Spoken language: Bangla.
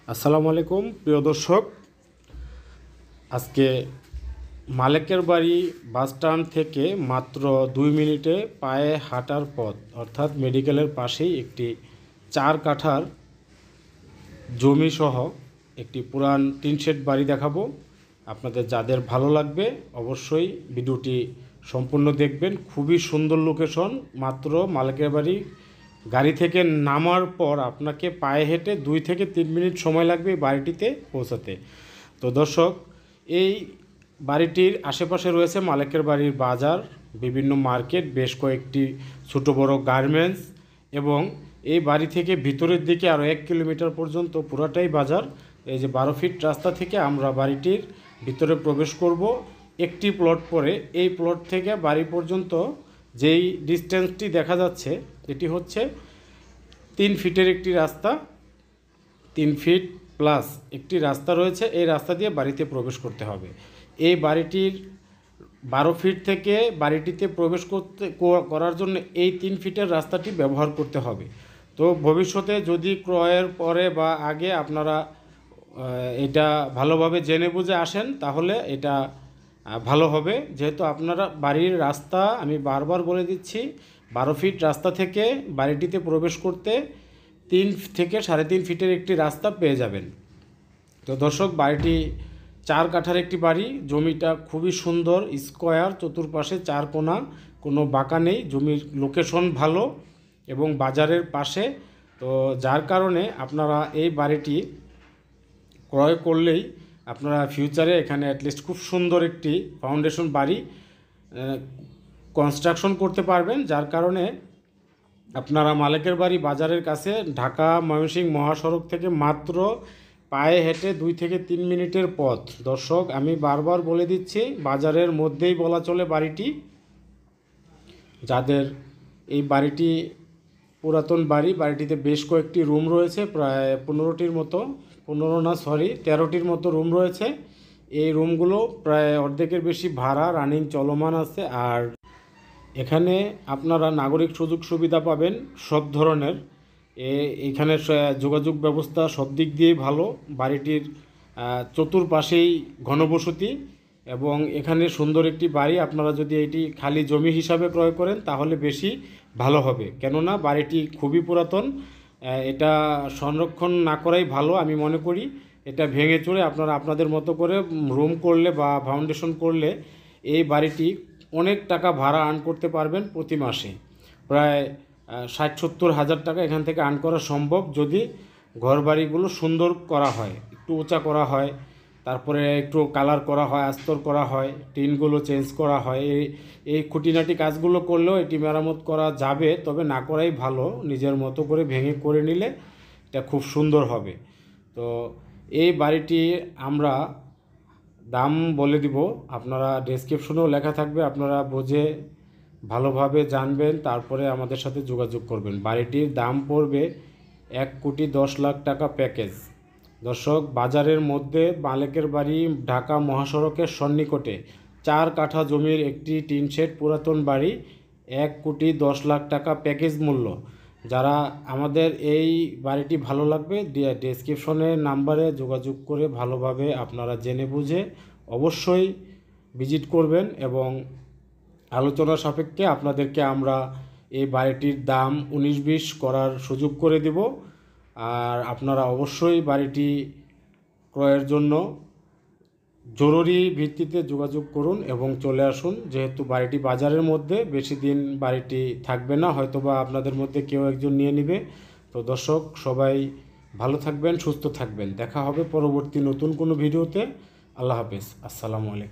আসসালামু আলাইকুম প্রিয় দর্শক। আজকে মালেকের বাড়ি বাস স্ট্যান্ড থেকে মাত্র 2 মিনিটে পায়ে হাঁটার পথ অর্থাৎ মেডিকেলের পাশেই একটি 4 কাঠার জমি সহ একটি পুরান টিন শেড বাড়ি দেখাবো। আপনাদের যাদের ভালো লাগবে অবশ্যই ভিডিওটি সম্পূর্ণ দেখবেন। খুবই সুন্দর লোকেশন। মাত্র মালেকের বাড়ি গাড়ি থেকে নামার পর আপনাকে পায়ে হেঁটে 2 থেকে 3 মিনিট সময় লাগবে এই বাড়িটিতে পৌঁছাতে। তো দর্শক, এই বাড়িটির আশেপাশে রয়েছে মালেকের বাড়ির বাজার, বিভিন্ন মার্কেট, বেশ কয়েকটি ছোট বড় গার্মেন্টস এবং এই বাড়ি থেকে ভিতরের দিকে আরও 1 কিলোমিটার পর্যন্ত পুরাটাই বাজার। এই যে 12 ফিট রাস্তা থেকে আমরা বাড়িটির ভিতরে প্রবেশ করব। একটি প্লট পরে এই প্লট থেকে বাড়ি পর্যন্ত যেই ডিস্টেন্সটি দেখা যাচ্ছে এটি হচ্ছে 3 ফিটের একটি রাস্তা। 3 ফিট প্লাস একটি রাস্তা রয়েছে, এই রাস্তা দিয়ে বাড়িতে প্রবেশ করতে হবে। এই বাড়িটির 12 ফিট থেকে বাড়িটিতে প্রবেশ করার জন্য এই 3 ফিটের রাস্তাটি ব্যবহার করতে হবে। তো ভবিষ্যতে যদি ক্রয়ের পরে বা আগে আপনারা এটা ভালোভাবে জেনে বুঝে আসেন তাহলে এটা ভালো হবে। যেহেতু আপনারা বাড়ির রাস্তা, আমি বারবার বলে দিচ্ছি, 12 ফিট রাস্তা থেকে বাড়িটিতে প্রবেশ করতে 3 থেকে 3.5 ফিটের একটি রাস্তা পেয়ে যাবেন। তো দর্শক, বাড়িটি 4 কাঠার একটি বাড়ি। জমিটা খুবই সুন্দর, স্কোয়ার, চতুর্পাশে 4 কোণা, কোনো বাঁকা নেই। জমির লোকেশন ভালো এবং বাজারের পাশে। তো যার কারণে আপনারা এই বাড়িটি ক্রয় করলেই আপনারা ফিউচারে এখানে অ্যাটলিস্ট খুব সুন্দর একটি ফাউন্ডেশন বাড়ি কনস্ট্রাকশন করতে পারবেন। যার কারণে আপনারা মালেকের বাড়ি বাজারের কাছে, ঢাকা ময়মনসিংহ মহাসড়ক থেকে মাত্র পায়ে হেঁটে 2 থেকে 3 মিনিটের পথ। দর্শক, আমি বারবার বলে দিচ্ছি, বাজারের মধ্যেই বলা চলে বাড়িটি। যাদের এই বাড়িটি পুরাতন বাড়ি, বাড়িটিতে বেশ কয়েকটি রুম রয়েছে, প্রায় 15টির মতো, 13টির মতো রুম রয়েছে। এই রুমগুলো প্রায় অর্ধেকের বেশি ভাড়া রানিং চলমান আছে। আর এখানে আপনারা নাগরিক সুযোগ সুবিধা পাবেন সব ধরনের। এখানে যোগাযোগ ব্যবস্থা সব দিক দিয়েই ভালো। বাড়িটির চতুর্পাশেই ঘনবসতি এবং এখানে সুন্দর একটি বাড়ি। আপনারা যদি এটি খালি জমি হিসাবে ক্রয় করেন তাহলে বেশি ভালো হবে, কেননা বাড়িটি খুবই পুরাতন। এটা সংরক্ষণ না করাই ভালো আমি মনে করি। এটা ভেঙে চুরে আপনারা আপনাদের মতো করে রুম করলে বা ফাউন্ডেশন করলে এই বাড়িটি অনেক টাকা ভাড়া আর্ন করতে পারবেন প্রতি মাসে। প্রায় 60-70 হাজার টাকা এখান থেকে আর্ন করা সম্ভব যদি ঘরবাড়িগুলো সুন্দর করা হয়, একটু উঁচা করা হয়, তারপরে একটু কালার করা হয়, আস্তর করা হয়, টিনগুলো চেঞ্জ করা হয়। এই খুঁটিনাটি কাজগুলো করলেও এটি মেরামত করা যাবে, তবে না করাই ভালো। নিজের মতো করে ভেঙে করে নিলে এটা খুব সুন্দর হবে। তো এই বাড়িটি আমরা দাম বলে দিব, আপনারা ডেসক্রিপশনেও লেখা থাকবে, আপনারা বুঝে ভালোভাবে জানবেন, তারপরে আমাদের সাথে যোগাযোগ করবেন। বাড়িটির দাম পড়বে 1,10,00,000 টাকা প্যাকেজ। দর্শক, বাজারের মধ্যে মালেকের বাড়ি, ঢাকা মহাসড়কের সন্নিকটে 4 কাঠা জমির একটি টিন শেড পুরাতন বাড়ি, 1,10,00,000 টাকা প্যাকেজ মূল্য। যারা আমাদের এই বাড়িটি ভালো লাগবে, ডেসক্রিপশনের নাম্বারে যোগাযোগ করে ভালোভাবে আপনারা জেনে বুঝে অবশ্যই ভিজিট করবেন এবং আলোচনা সাপেক্ষে আপনাদেরকে আমরা এই বাড়িটির দাম 19-20 করার সুযোগ করে দেব। আর আপনারা অবশ্যই বাড়িটি ক্রয়ের জন্য জরুরি ভিত্তিতে যোগাযোগ করুন এবং চলে আসুন। যেহেতু বাড়িটি বাজারের মধ্যে, বেশি দিন বাড়িটি থাকবে না, হয়তোবা আপনাদের মধ্যে কেউ একজন নিয়ে নেবে। তো দর্শক, সবাই ভালো থাকবেন, সুস্থ থাকবেন। দেখা হবে পরবর্তী নতুন কোনো ভিডিওতে। আল্লাহ হাফেজ, আসসালামু আলাইকুম।